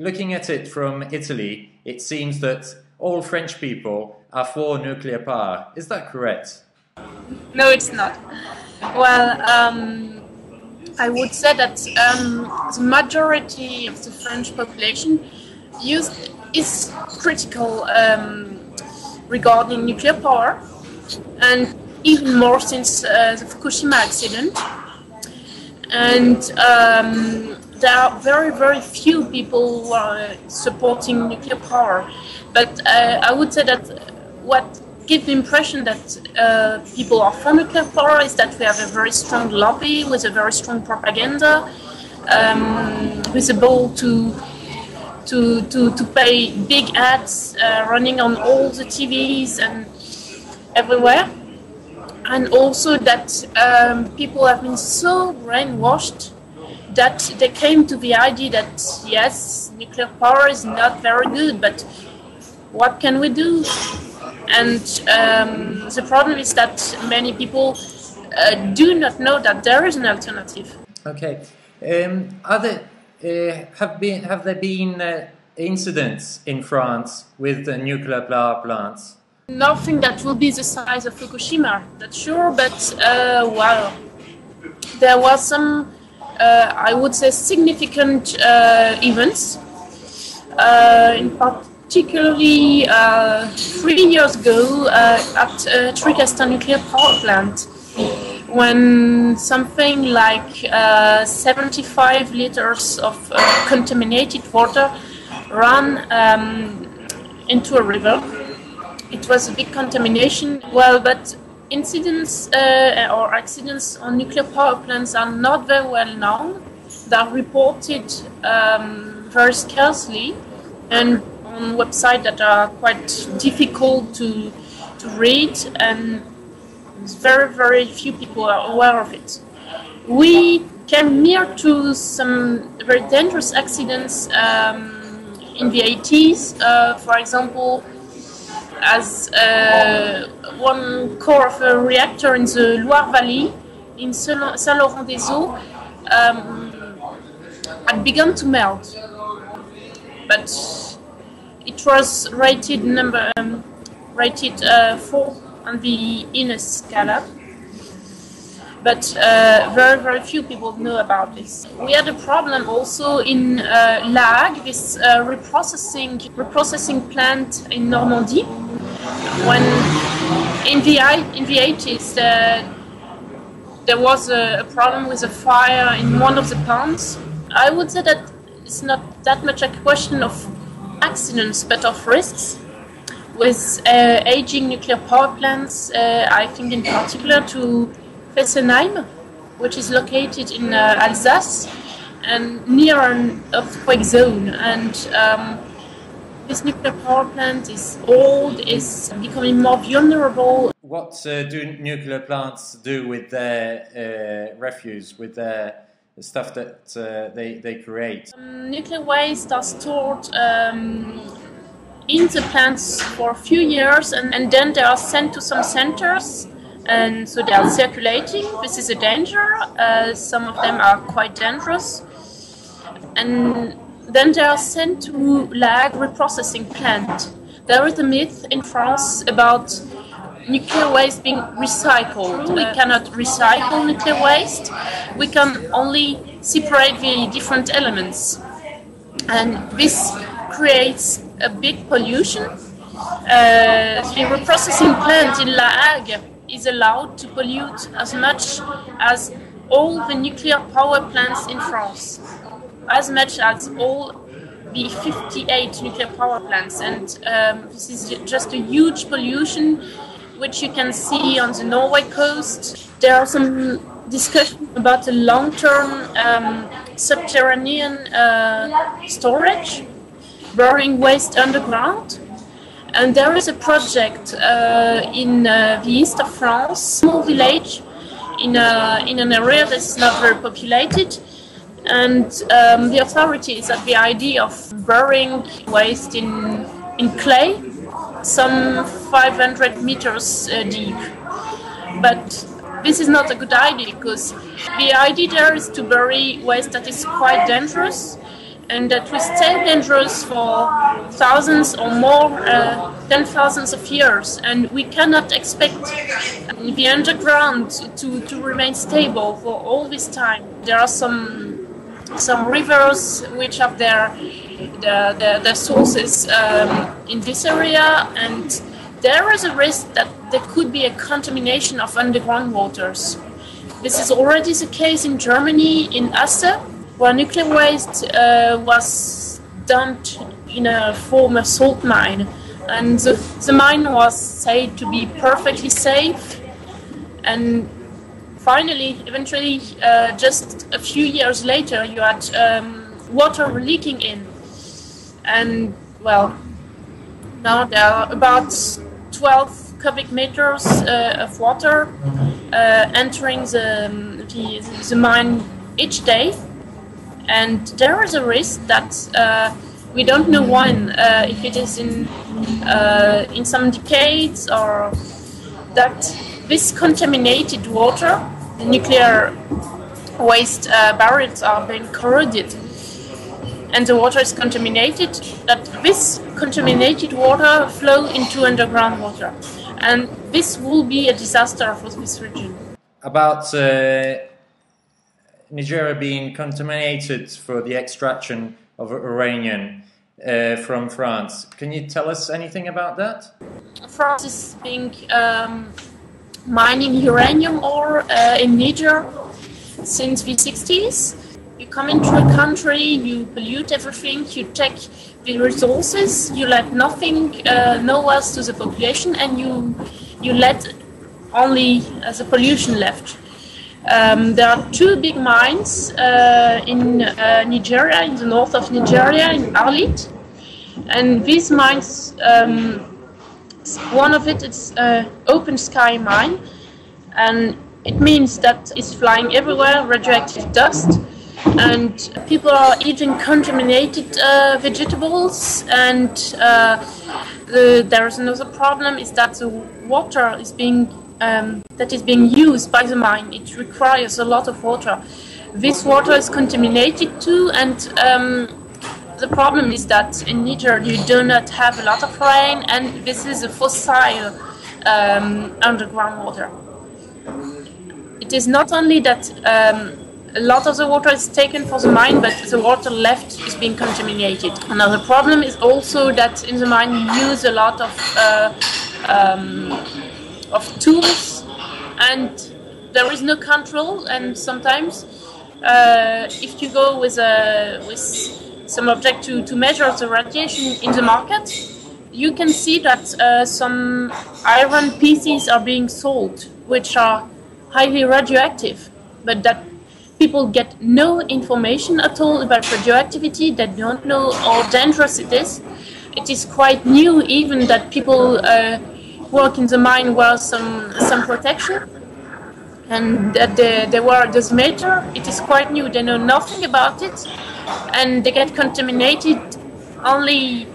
looking at it from Italy, it seems that all French people are for nuclear power. Is that correct? No, it's not. Well, I would say that the majority of the French population is critical regarding nuclear power, and even more since the Fukushima accident. And there are very, very few people who are supporting nuclear power. But I would say that what gives the impression that people are for nuclear power is that we have a very strong lobby with a very strong propaganda, visible to pay big ads running on all the TVs and everywhere. And also that people have been so brainwashed that they came to the idea that yes, nuclear power is not very good, but what can we do? And the problem is that many people do not know that there is an alternative. Okay. Have there been incidents in France with the nuclear power plants? Nothing that will be the size of Fukushima, that's sure, but well, there was some, I would say, significant events. In particularly 3 years ago at Tricastin nuclear power plant, when something like 75 liters of contaminated water ran into a river. It was a big contamination. Well, but incidents or accidents on nuclear power plants are not very well known. They are reported very scarcely and on websites that are quite difficult to read, and very, very few people are aware of it. We came near to some very dangerous accidents in the 80s, for example, as one core of a reactor in the Loire Valley in Saint-Laurent-des-Eaux had begun to melt, but it was rated 4 on the Ines scala. But very, very few people know about this. We had a problem also in La Hague, this reprocessing plant in Normandy. When in the 80s there was a problem with a fire in one of the ponds. I would say that it's not that much a question of accidents, but of risks. With aging nuclear power plants, I think in particular to Fessenheim, which is located in Alsace and near an earthquake zone. And this nuclear power plant is old, is becoming more vulnerable. What do nuclear plants do with their refuse, with their stuff that they create? Nuclear waste are stored in the plants for a few years, and then they are sent to some centers, and so they are circulating. This is a danger. Some of them are quite dangerous, and then they are sent to La Hague reprocessing plant. There is a myth in France about nuclear waste being recycled. We cannot recycle nuclear waste. We can only separate the different elements, and this creates a big pollution. The reprocessing plant in La Hague is allowed to pollute as much as all the nuclear power plants in France, as much as all the 58 nuclear power plants. And this is just a huge pollution, which you can see on the Norway coast. There are some discussions about a long-term subterranean storage, burying waste underground. And there is a project in the east of France, small village, in an area that's not very populated. And the authorities have the idea of burying waste in clay, some 500 meters deep. But this is not a good idea, because the idea there is to bury waste that is quite dangerous, and that will stay dangerous for thousands or more than thousands of years. And we cannot expect the underground to remain stable for all this time. There are some rivers which have their sources in this area, and there is a risk that there could be a contamination of underground waters. This is already the case in Germany, in Asse, where nuclear waste was dumped in a former salt mine. And the mine was said to be perfectly safe. And finally, eventually, just a few years later, you had water leaking in. And, well, now there are about 12 cubic meters of water entering the mine each day. And there is a risk that we don't know when, if it is in some decades, or that this contaminated water, the nuclear waste barrels are being corroded, and the water is contaminated, that this contaminated water flow into underground water. And this will be a disaster for this region. About Nigeria being contaminated for the extraction of uranium from France. Can you tell us anything about that? France is being mining uranium ore in Niger since the 60s. You come into a country, you pollute everything, you take the resources, you let nothing, no else to the population, and you let only the pollution left. There are two big mines in Nigeria, in the north of Nigeria, in Arlit. And these mines, one of it is open sky mine, and it means that it's flying everywhere, radioactive dust, and people are eating contaminated vegetables, and there is another problem, is that the water is being that is being used by the mine. It requires a lot of water. This water is contaminated too, and the problem is that in Niger you do not have a lot of rain, and this is a fossil underground water. It is not only that a lot of the water is taken for the mine, but the water left is being contaminated. Another problem is also that in the mine you use a lot of tools, and there is no control. And sometimes, if you go with some object to measure the radiation in the market, you can see that some iron pieces are being sold, which are highly radioactive, but that people get no information at all about radioactivity. They don't know how dangerous it is. It is quite new, even that people work in the mine wear some protection, and that they wear a dosimeter. It is quite new. They know nothing about it, and they get contaminated only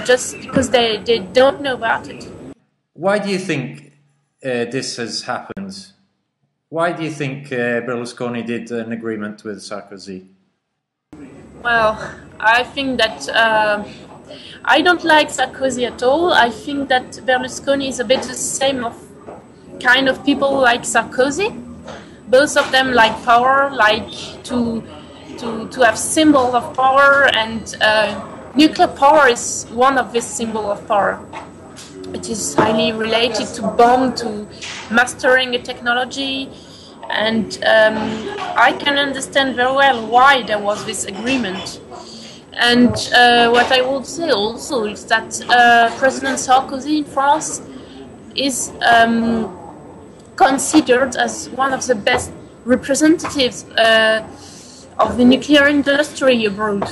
just because they don't know about it. Why do you think this has happened? Why do you think Berlusconi did an agreement with Sarkozy? Well, I think that I don't like Sarkozy at all. I think that Berlusconi is a bit the same kind of people like Sarkozy. Both of them like power, like to have symbol of power, and nuclear power is one of these symbols of power. It is highly related to bomb, to mastering a technology, and I can understand very well why there was this agreement. And what I would say also is that President Sarkozy in France is considered as one of the best representatives of the nuclear industry abroad.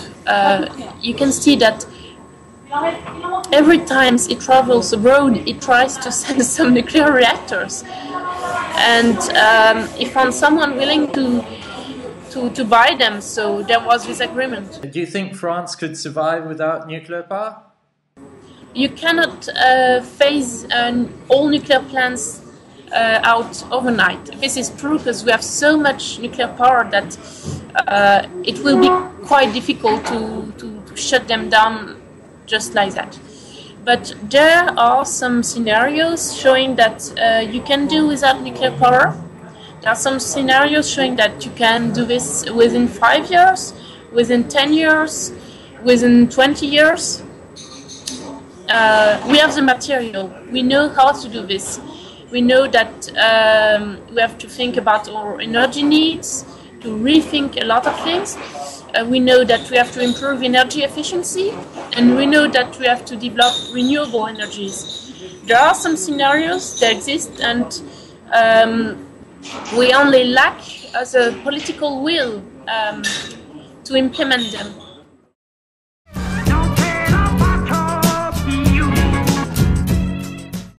You can see that every time he travels abroad, he tries to send some nuclear reactors, and he found someone willing to buy them. So there was this agreement. Do you think France could survive without nuclear power? You cannot phase all nuclear plants out overnight. This is true because we have so much nuclear power that it will be quite difficult to shut them down just like that. But there are some scenarios showing that you can do without nuclear power. There are some scenarios showing that you can do this within 5 years, within 10 years, within 20 years. We have the material. We know how to do this. We know that we have to think about our energy needs, to rethink a lot of things. We know that we have to improve energy efficiency, and we know that we have to develop renewable energies. There are some scenarios that exist, and we only lack the political will to implement them.